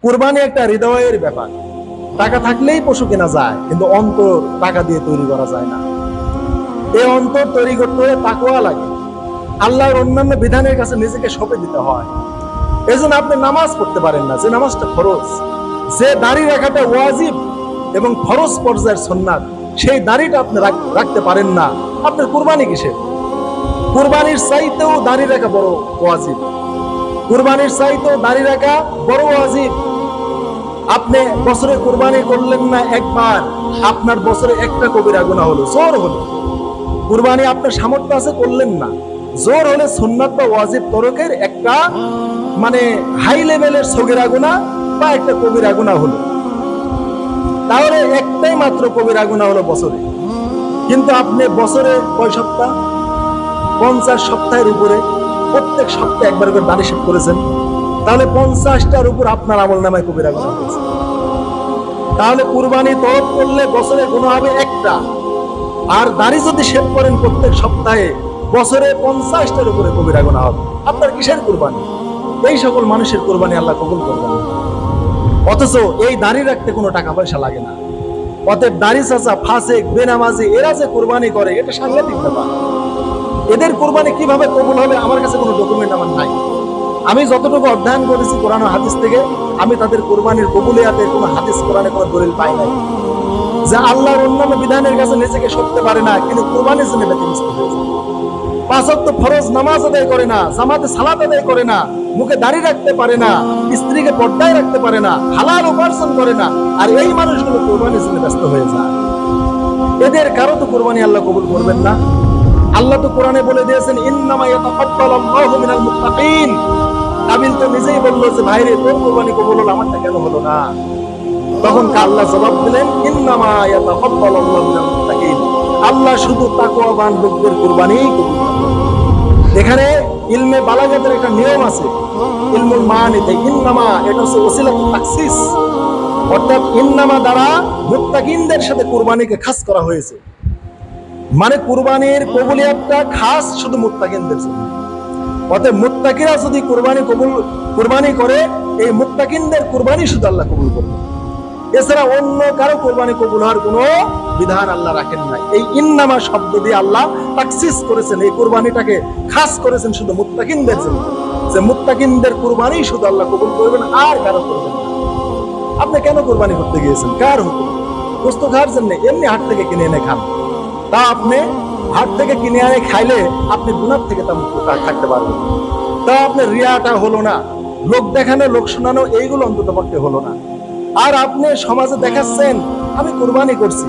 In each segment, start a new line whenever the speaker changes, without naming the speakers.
কুরবানি একটা হৃদয়ের ব্যাপার। টাকা থাকলেই পশু কেনা যায়, কিন্তু অন্তর টাকা দিয়ে তৈরি করা যায় না। এই অন্তর তৈরি করতে হলে তাকওয়া লাগে, আল্লাহর অন্যান্য বিধানের কাছে নিজেকে সঁপে দিতে হয়। এই জন্য আপনি নামাজ পড়তে পারেন না, যে নামাজটা ফরজ, যে দাড়ি রাখাটা ওয়াজিব এবং ফরজ পর্যায়ের সুন্নাত, সেই দাড়িটা আপনি রাখতে পারেন না। আপনার কুরবানি কিসের? কুরবানির চাইতেও দাড়ি রাখা বড় ওয়াজিব, কুরবানির চাইতেও দাড়ি রাখা বড় ওয়াজিব। আপনি বছরে কুরবানি করলেন না একবার, আপনার বছরে একটা কবিরা গুনাহ হলো, জোর হলো। কুরবানি আপনার সামর্থ্য আছে, করলেন না, জোর হলে সুন্নাত বা ওয়াজিব তরকের একটা মানে হাই লেভেলের সগীরা গুনাহ বা একটা কবিরা গুনাহ হলো। তাহলে একটাই মাত্র কবিরা গুনাহ হলো বছরে। কিন্তু আপনি বছরে কয় সপ্তাহ? 50 সপ্তাহের উপরে প্রত্যেক সপ্তাহে একবার করে দাড়ি শেভ করেছেন, তাহলে 50টার উপর আপনার আমল নামায় কবিরা গুনাহ হয়েছে। তাহলে কুরবানি তরফ করলে বছরে গুনাহ হবে একটা, আর দাড়ি যদি শেভ করেন প্রত্যেক সপ্তাহে, বছরে 50টার উপরে কবিরা গুনাহ হবে। আপনার কিসের কুরবানি? এই সকল মানুষের কুরবানি আল্লাহ কবুল করবেন না। অথচ এই দাড়ি রাখতে কোনো টাকা পয়সা লাগে না। অতএব দাড়ি চাচা, ফাসেক, বেনামাজি এরা যে কুরবানি করে, এটা সাংঘাতিক ব্যাপার। এদের কুরবানি কিভাবে কবুল হবে আমার কাছে কোনো ডকুমেন্ট আমার নাই। আমি যতটুকু অধ্যয়ন করেছি কোরআন ও হাদিস থেকে, আমি তাদের কুরবানির কবুলিয়াতের কোনো হাদিস কোরআনে কোনো দলিল পাই নাই। যে আল্লাহর অন্যান্য বিধানের কাছে নিজেকে সরতে পারে না, কিন্তু কুরবানির জন্য ব্যতিব্যস্ত হয়ে যায়। 5 ওয়াক্ত ফরজ নামাজ আদায় করে না, জামাতে সালাত আদায় করে না, মুখে দাড়ি রাখতে পারে না, স্ত্রীকে পর্দায় রাখতে পারে না, হালাল উপার্জন করে না, আর এই মানুষগুলো কুরবানির জন্য ব্যস্ত হয়ে যায়। এদের কারো তো কুরবানি আল্লাহ কবুল করবেন না। আল্লাহ তো কোরআনে বলে দিয়েছেন, ইন্নামা ইয়াতাকাব্বালুল্লাহু মিনাল মুত্তাকিন। কাবিল তো নিজেই বলল যে ভাইরে, তোর কুরবানি কবুল হলো, আমারটা কেন হলো না? তখন আল্লাহ জবাব দিলেন, ইন্নামা ইয়াতাকাব্বালুল্লাহু মিনাল মুত্তাকিন। আল্লাহ শুধু তাকওয়াবান লোকদের কুরবানি কবুল করেন। এখানে ইলমে বালাগাতের একটা নিয়ম আছে, ইলমুল মানিতে ইন্নামা, এটা হচ্ছে ওসিলাতুত তাখসিস, অর্থাৎ ইন্নামা দ্বারা মুত্তাকিনদের সাথে কুরবানিকে খাস করা হয়েছে। মানে কুরবানির কবুলিয়াতটা খাস শুধু মুত্তাকিনদের জন্য। অতএব মুত্তাকিরা যদি কুরবানি করে, এই মুত্তাকিনদের কুরবানি শুধু আল্লাহ কবুল করবে। এছাড়া অন্য কারো কুরবানি কবুল হওয়ার কোনো বিধান আল্লাহ রাখেন নাই। এই ইন্নামা শব্দ দিয়ে আল্লাহ তাকসিস করেছেন, এই কুরবানিটাকে খাস করেছেন শুধু মুত্তাকিনদের জন্য, যে মুত্তাকিনদের কুরবানি শুধু আল্লাহ কবুল করবেন, আর কারো করবেন না। আপনি কেন কুরবানি করতে গিয়েছেন? কার হুকুম? গোশত খাওয়ার জন্য? এমনি হাট থেকে কিনে এনে খান। তা আপনি হাট থেকে কিনে আনে খাইলে আপনি গুনাহ থেকে তা মুক্ত থাকতে পারবেন। তা আপনার রিয়াটা হলো না, লোক দেখানো, লোক শোনানো, এইগুলো অন্তত পক্ষে হলো না। আর আপনি সমাজে দেখাচ্ছেন আমি কুরবানি করছি,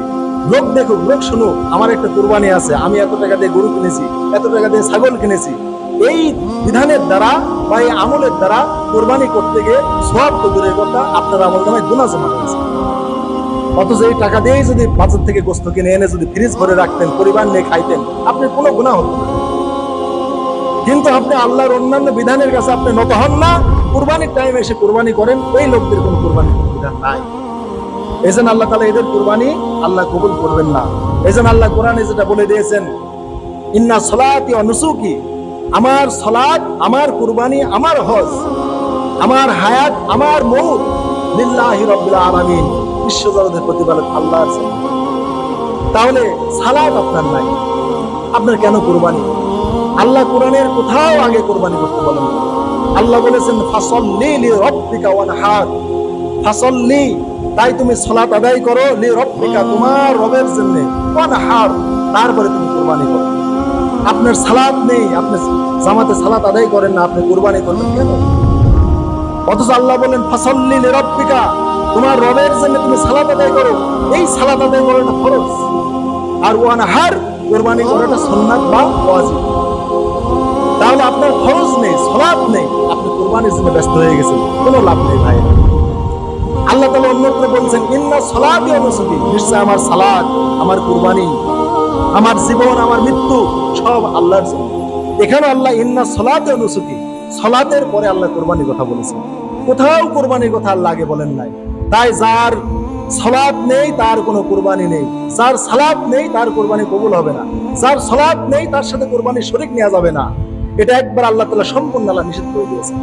লোক দেখুক, লোক শুনুক, আমার একটা কুরবানি আছে, আমি এত টাকা দিয়ে গরু কিনেছি, এত টাকা দিয়ে ছাগল কিনেছি। এই বিধানের দ্বারা বা এই আমলের দ্বারা কুরবানি করতে গিয়ে সওয়াব তো দূরের কথা, আপনার আমল নামায় গুনাহ জমা হয়েছে। অথচ এই টাকা দিয়েই যদি বাজার থেকে গোশত কিনে এনে যদি ফ্রিজ ভরে রাখতেন, পরিবার নিয়ে খাইতেন, আপনার কোনো গুনাহ হতো না। কিন্তু আপনি আল্লাহর অন্যান্য বিধানের কাছে আপনি নত হন না, কুরবানির টাইমে এসে কুরবানি করেন, ওই লোকদের কোনো কুরবানির বিধান নাই। এই জন্য আল্লাহ তাআলা এদের কুরবানি আল্লাহ কবুল করবেন না। এই জন্য আল্লাহ কোরআনে যেটা বলে দিয়েছেন, ইন্না সলাতি ওয়া নুসুকি, আমার সলাত, আমার কুরবানি, আমার হজ, আমার হায়াত, আমার মউত লিল্লাহি রাব্বিল আলামিন, বিশ্বজগতের প্রতিপালক আল্লাহর জন্য। তাহলে সালাত আপনার নাই, আপনার কেন কুরবানি? আল্লাহ কোরআনের কোথাও আগে কুরবানি করতে বলেন না। আল্লাহ বলেছেন, ফাসাল্লি লিরাব্বিকা ওয়ানহার, ফাসাল্লি, তাই তুমি সালাত আদায় করো, লিরাব্বিকা, তোমার রবের জন্য, ওয়ানহার, তারপরে তুমি কুরবানি করো। আপনার সালাত নেই, আপনি জামাতে সালাত আদায় করেন না, আপনি কুরবানি করবেন কেন? অথচ আল্লাহ বলেন, ফাসাল্লি লিরাব্বিকা, তোমার রবের জন্য তুমি সালাত আদায় করো। এই সালাত আদায় করাটা ফরজ, আর ওয়ানহার, কুরবানি করাটা সুন্নাত বা ওয়াজিব। তাহলে আপনার ফরজ নেই, সালাত নেই, আপনি কুরবানির জন্য ব্যস্ত হয়ে গেছেন, কোনো লাভ নেই ভাই। আল্লাহ তাআলা অন্যত্র বলছেন, ইন্না সলাতি ওয়া নুসুকি, নিশ্চয় আমার সালাত, আমার কুরবানি, আমার জীবন, আমার মৃত্যু সব আল্লাহর জন্য। এখানে আল্লাহ ইন্না সলাতি ওয়া নুসুকি, সালাতের পরে আল্লাহ কুরবানির কথা বলেছেন, কোথাও কুরবানির কথা আল্লাহ আগে বলেন নাই। তাই যার সালাত নেই তার কোনো কুরবানি নেই, যার সালাত নেই তার কুরবানি কবুল হবে না, যার সালাত নেই তার সাথে কুরবানি শরীক নেওয়া যাবে না। এটা একবার আল্লাহ তাআলা সম্পূর্ণ আল্লাহ নিষেধ করে দিয়েছেন।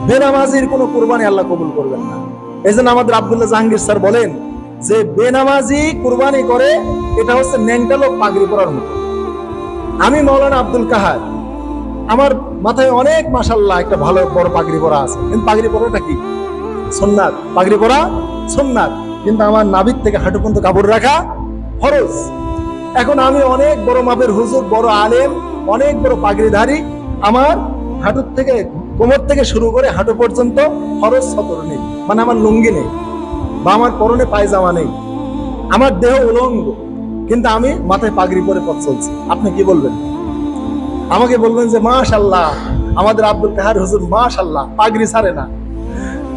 বেনামাজির কোনো কুরবানি আল্লাহ কবুল করবেন না। এজন্য আমাদের আব্দুল্লাহ জাহাঙ্গীর স্যার বলেন যে বেনামাজি কুরবানি করে এটা হচ্ছে ন্যাংটা লোক পাগড়ি পরার মতো। আমি মাওলানা আব্দুল কাহার, আমার মাথায় অনেক মাশাআল্লাহ একটা ভালো বড় পাগড়ি পরা আছে, কিন্তু পাগড়ি পরাটা কি সুন্নাত, পাগড়ি পরা সুন্নাত, কিন্তু আমার নাভির থেকে হাঁটু পর্যন্ত কাপড় রাখা ফরজ। এখন আমি অনেক বড় মাপের হুজুর, বড় আলেম, অনেক বড় পাগড়িধারী, আমার হাঁটুর থেকে কোমর থেকে শুরু করে হাঁটু পর্যন্ত ফরজ সতর নেই, মানে আমার লুঙ্গি নেই বা আমার পরনে পায়জামা নেই, আমার দেহ উলঙ্গ, কিন্তু আমি মাথায় পাগড়ি পরে পথ চলছি। আপনি কি বলবেন? আমাকে বলবেন যে মাশাআল্লাহ আমাদের আব্দুল কাহার হুজুর মাশাআল্লাহ পাগড়ি ছাড়ে না,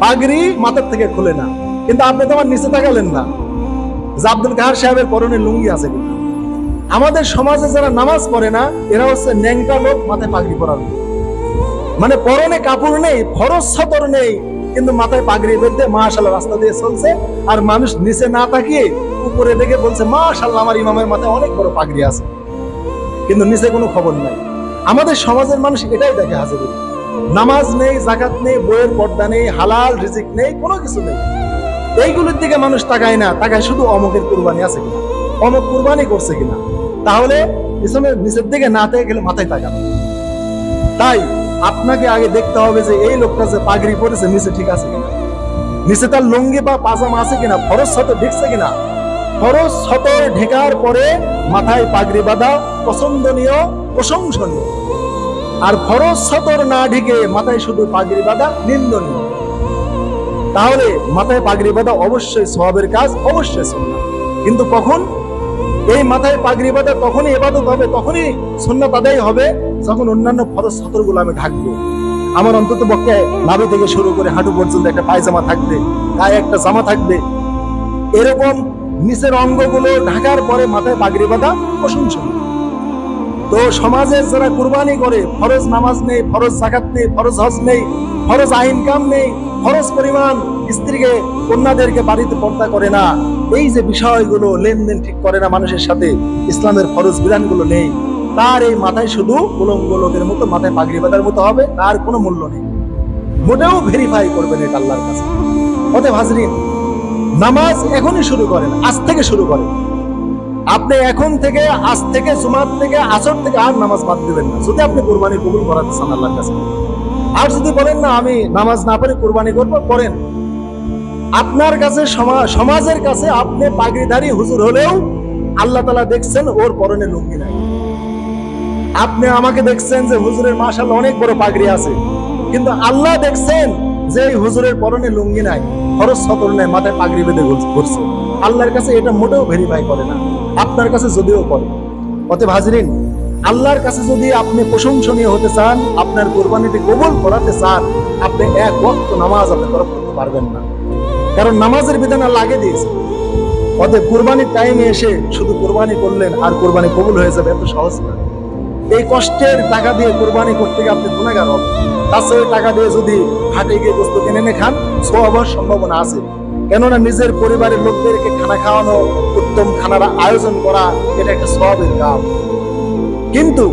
পাগড়ি মাথার থেকে খুলে না, কিন্তু আপনি তো আমার নিচে তাকালেন না যে আব্দুল কাহার সাহেবের পরনে লুঙ্গি আছে কিনা। আমাদের সমাজে যারা নামাজ পড়ে না এরা হচ্ছে ন্যাংটা লোক, মাথায় পাগড়ি পরার, মানে পরনে কাপড় নেই, ফরজ সতর নেই, কিন্তু মাথায় পাগড়ি বেঁধে মাশাআল্লাহ রাস্তা দিয়ে চলছে, আর মানুষ নিচে না তাকিয়ে উপরে দেখে বলছে মাশাআল্লাহ আমার ইমামের মাথায় অনেক বড় পাগড়ি আছে, কিন্তু নিচে কোনো খবর নাই। আমাদের সমাজের মানুষ এটাই দেখে হাজির, নামাজ নেই, যাকাত নেই, বইয়ের পর্দা নেই, হালাল রিজিক নেই, কোনো কিছু নেই। এইগুলোর দিকে মানুষ তাকায় না, তাকায় শুধু অমুকের কুরবানি আছে কিনা, অমুক কুরবানি করছে কিনা। তাহলে পিছনের নিচের দিকে না থেকে গেলে মাথায় তাকাবে। তাই আপনাকে আগে দেখতে হবে যে এই লোকটা যে পাগড়ি পরেছে নিচে ঠিক আছে কিনা, নিচে তার লুঙ্গি বা পাজামা আছে কিনা, ফরজ সতর ঢেকছে কিনা। ফরজ সতর ঢেকার পরে মাথায় পাগড়ি বাঁধা পছন্দনীয়, প্রশংসনীয়, আর ফরজ সতর না ঢেকে মাথায় শুধু পাগড়ি বাঁধা নিন্দনীয়। তাহলে মাথায় পাগড়ি বাঁধা অবশ্যই সওয়াবের কাজ, অবশ্যই সুন্নাত। কিন্তু কখন এই মাথায় পাগড়ি বাঁধা তখনই ইবাদত হবে, তখনই সুন্নাত আদায় হবে যখন অন্যান্য ফরজ সতরগুলো আমি ঢাকবো। আমার অন্তত পক্ষে নাভি থেকে শুরু করে হাঁটু পর্যন্ত একটা পায়জামা থাকবে, গায়ে একটা জামা থাকবে, এরকম নিচের অঙ্গগুলো ঢাকার পরে মাথায় পাগড়ি বাঁধা প্রশংসনীয়। তো সমাজের যারা কুরবানি করে ফরজ নামাজ নেই, ফরজ যাকাত নেই, ফরজ হজ নেই, ফরজ ইনকাম নেই, ফরজ পরিমাণ স্ত্রীকে, কন্যাদেরকে বাড়িতে পর্দা করে না, এই যে বিষয়গুলো লেনদেন ঠিক করে না মানুষের সাথে, ইসলামের ফরজ বিধানগুলো নেই, তার এই মাথায় শুধু উলঙ্গ লোকের মতো মাথায় পাগড়ি বাঁধার মতো হবে, তার কোনো মূল্য নেই। মোটেও ভেরিফাই করবেন এটা আল্লাহর কাছে। অতএব হাজরিন, নামাজ এখনই শুরু করেন, আজ থেকে শুরু করেন। আপনি এখন থেকে, আজ থেকে, জুমার থেকে, আসর থেকে আর নামাজ বাদ দিবেন না, যদি আপনি কুরবানি কবুল করাতে চান আল্লাহর কাছে। আর যদি বলেন না আমি নামাজ না পড়ে কুরবানি করবো, করেন। আপনার কাছে সমাজের কাছে আপনি পাগড়িধারী হুজুর হলেও আল্লাহ তাআলা দেখছেন ওর পরনে লুঙ্গি নাই। আপনি আমাকে দেখছেন যে হুজুরের মাশাআল্লাহ অনেক বড় পাগড়ি আছে, কিন্তু আল্লাহ দেখছেন যে এই হুজুরের পরনে লুঙ্গি নাই, ফরজ সতর নাই, মাথায় পাগড়ি বেঁধে ঘুরছে। আল্লাহর কাছে এটা মোটেও ভেরিফাই করে না, আপনার কাছে যদিও করে। অতএব হাজরিন, আল্লাহর কাছে যদি আপনি প্রশংসনীয় হতে চান, আপনার কুরবানিটি কবুল করাতে চান, আপনি এক ওয়াক্ত নামাজ আপনি তরফ করতে পারবেন না, কারণ নামাজের বিধান আল্লাহ আগে দিয়েছে। অতএব কুরবানির টাইমে এসে শুধু কুরবানি করলেন আর কুরবানি কবুল হয়ে যাবে, এত সহজ না। এই কষ্টের টাকা দিয়ে কুরবানি করতে গিয়ে আপনি গুনাহগার হবেন। তার চেয়ে টাকা দিয়ে যদি হাটে গিয়ে গোশত কিনে এনে খান, সওয়াব হওয়ার সম্ভাবনা আছে। কেননা নিজের পরিবারের লোকদেরকে খানা খাওয়ানো, উত্তম খানার আয়োজন করা, এটা একটা সওয়াবের কাজ। কিন্তু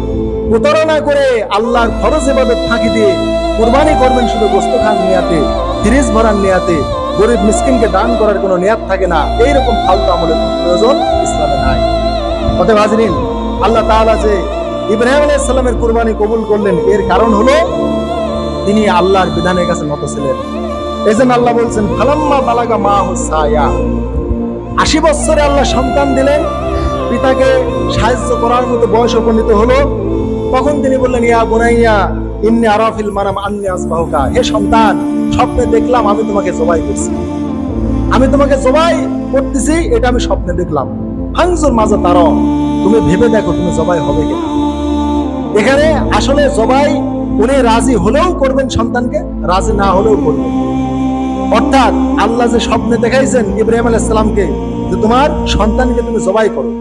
প্রতারণা করে আল্লাহর ফরজ ইবাদত ফাঁকি দিয়ে কুরবানি করবেন শুধু গোশত খান নিয়াতে, ফ্রিজ ভরার নিয়াতে, গরিব মিসকিনকে দান করার কোনো নিয়াত থাকে না, এইরকম ফালতু আমলের প্রয়োজন ইসলামে নাই। অতএব হাজরিন, আল্লাহ তাআলা যে ইব্রাহিম আলাইহিস সালামের কুরবানি কবুল করলেন, এর কারণ হলো তিনি আল্লাহর বিধানের কাছে নত ছিলেন। এজন্য আল্লাহ বলছেন ফালাম্মা বালাগা মাহু সায়া, 80 বছরে আল্লাহ সন্তান দিলেন, পিতাকে সাহায্য করার মতো বয়স উপনীত হলো। তখন তিনি বললেন ইয়া বুনাইয়া ইন্নী আরা ফিল মানাম আন্নী আসবাহুকা, হে সন্তান, স্বপ্নে দেখলাম আমি তোমাকে জবাই করছি, আমি তোমাকে জবাই করতেছি, এটা আমি স্বপ্নে দেখলাম। ফানজুর মাজা তারা, তুমি ভেবে দেখো তুমি জবাই হবে কিনা। এখানে আসলে জবাই উনি রাজি হলেও করবেন, সন্তানকে রাজি না হলেও করবেন। অর্থাৎ আল্লাহ যে স্বপ্নে দেখাইছেন ইব্রাহিম আলাইহিস সালামকে যে তোমার সন্তানকে তুমি জবাই করো,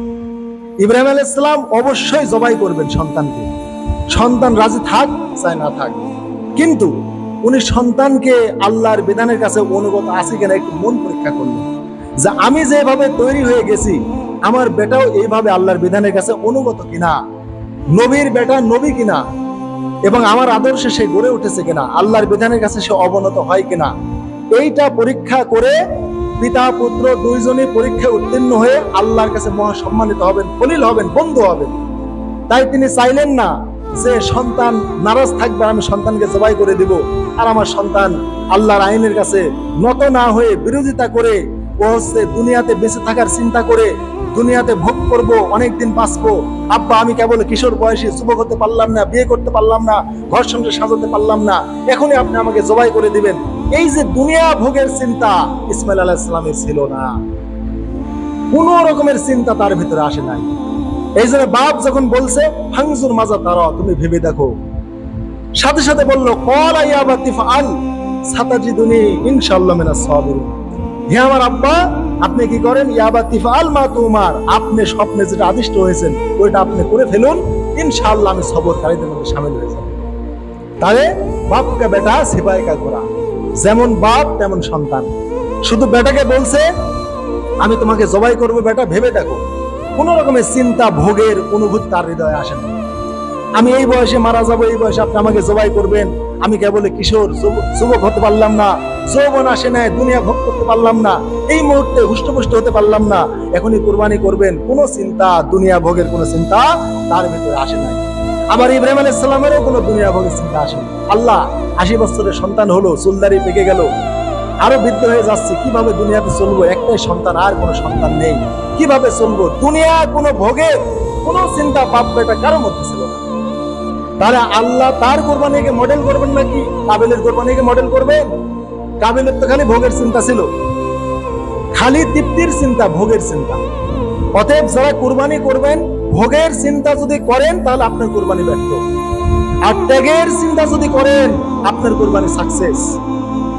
ইব্রাহিম আলাইহিস সালাম অবশ্যই জবাই করবেন সন্তানকে, সন্তান রাজি থাক চাই না থাক। কিন্তু উনি সন্তানকে আল্লাহর বিধানের কাছে অনুগত আছে কিনা একটু মন পরীক্ষা করলেন, যে আমি যেভাবে তৈরি হয়ে গেছি আমার বেটাও এইভাবে আল্লাহর বিধানের কাছে অনুগত কিনা, নবীর বেটা নবী কিনা, এবং আমার আদর্শে সে গড়ে উঠেছে কিনা, আল্লাহর বিধানের কাছে সে অবনত হয় কিনা, এইটা পরীক্ষা করে পিতা পুত্র দুইজনই পরীক্ষায় উত্তীর্ণ হয়ে আল্লাহর কাছে মহা সম্মানিত হবেন, খলিল হবেন, বন্ধু হবেন। তাই তিনি চাইলেন না যে সন্তান নারাজ থাকবে, আমি সন্তানকে জবাই করে দিব, আর আমার সন্তান আল্লাহর আইনের কাছে নত না হয়ে বিরোধিতা করে ও হচ্ছে দুনিয়াতে বেঁচে থাকার চিন্তা করে, দুনিয়াতে ভোগ করব, অনেকদিন বাঁচবো, আব্বা আমি কেবল কিশোর বয়সে যুবক হতে পারলাম না, বিয়ে করতে পারলাম না, ঘর সংসার সাজাতে পারলাম না, এখনই আপনি আমাকে জবাই করে দিবেন, এই যে দুনিয়া ভোগের চিন্তা ইসমাইল আলাইহিস সালামের ছিল না। কোন রকমের চিন্তা তার ভিতরে আসে নাই। এই জন্য বাপ যখন বলছে ফাংজুর মাজা তারা, তুমি ভেবে দেখো, সাথে সাথে বললো ক্বালা ইয়া আবাতি ফাআল সাতাজিদুনি ইনশাআল্লাহ মিনাস সাবিরিন। হে আমার আব্বা, আপনি কি করেন, ইয়া আবাতি ফাআল মা তুমার, আপনি স্বপ্নে যেটা আদিষ্ট হয়েছেন ওইটা আপনি করে ফেলুন, ইনশাআল্লাহ আমি সবরকারীদের মধ্যে শামিল হয়ে যাব। তাহলে বাপ কা বেটা সিপাহি কা ঘোড়া, যেমন বাপ তেমন সন্তান। শুধু বেটাকে বলছে আমি তোমাকে জবাই করব বেটা, ভেবে দেখো, কোন রকমের চিন্তা ভোগের অনুভূতি তার হৃদয়ে আসে না। আমি এই বয়সে মারা যাবো, এই বয়সে আপনি আমাকে জবাই করবেন, আমি কেবল কিশোর যুবক হতে পারলাম না, যৌবন আসে নাই, দুনিয়া ভোগ করতে পারলাম না, এই মুহূর্তে হুষ্টপুষ্ট হতে পারলাম না, এখনই কুরবানি করবেন, কোনো চিন্তা দুনিয়া ভোগের কোনো চিন্তা তার ভিতরে আসে নাই। আবার ইব্রাহিম আলাইহিস সালামেরও কোনো দুনিয়া ভোগের চিন্তা আসে না। আল্লাহ 80 বছরের সন্তান হলো, চুলদারি পেকে গেল, আরো বৃদ্ধ হয়ে যাচ্ছে, কিভাবে দুনিয়াতে চলবো, একটাই সন্তান, আর কোনো সন্তান নেই, কিভাবে চলবো, দুনিয়া কোনো ভোগের কোনো চিন্তা বাপ বেটা কারো মধ্যে ছিল না। তাহলে আল্লাহ তার কোরবানিকে মডেল করবেন নাকি কাবিলের কোরবানিকে মডেল করবেন? কাবিলের তো খালি ভোগের চিন্তা ছিল, খালি তৃপ্তির চিন্তা, ভোগের চিন্তা। অতএব যারা কোরবানি করবেন ভোগের চিন্তা যদি করেন তাহলে আপনার কোরবানি ব্যর্থ, আর ত্যাগের চিন্তা যদি করেন আপনার কোরবানি সাকসেস।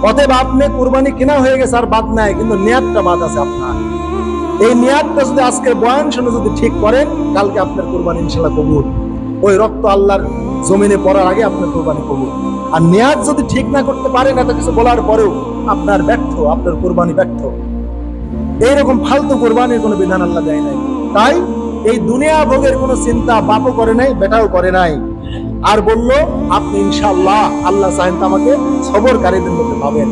অতএব আপনি কোরবানি কেনা হয়ে গেছে আর বাদ নাই, কিন্তু নিয়াতটা বাদ আছে আপনার। এই নিয়াতটা যদি আজকের বয়ান শুনে যদি ঠিক করেন, কালকে আপনার কোরবানি ইনশাআল্লাহ কবুল। ওই রক্ত আল্লাহর জমিনে পড়ার আগে আপনার কোরবানি কবুল। আর নিয়াত যদি ঠিক না করতে পারেন, এত কিছু বলার পরেও আপনার ব্যর্থ, আপনার কোরবানি ব্যর্থ। এইরকম ফালতু কোরবানির কোনো বিধান আল্লাহ দেয় নাই। তাই এই দুনিয়া ভোগের কোনো চিন্তা বাপও করে নাই, বেটাও করে নাই। আর বললো আপনি ইনশাআল্লাহ, আল্লাহ চাহেন তো আমাকে সবরকারীদের মধ্যে পাবেন।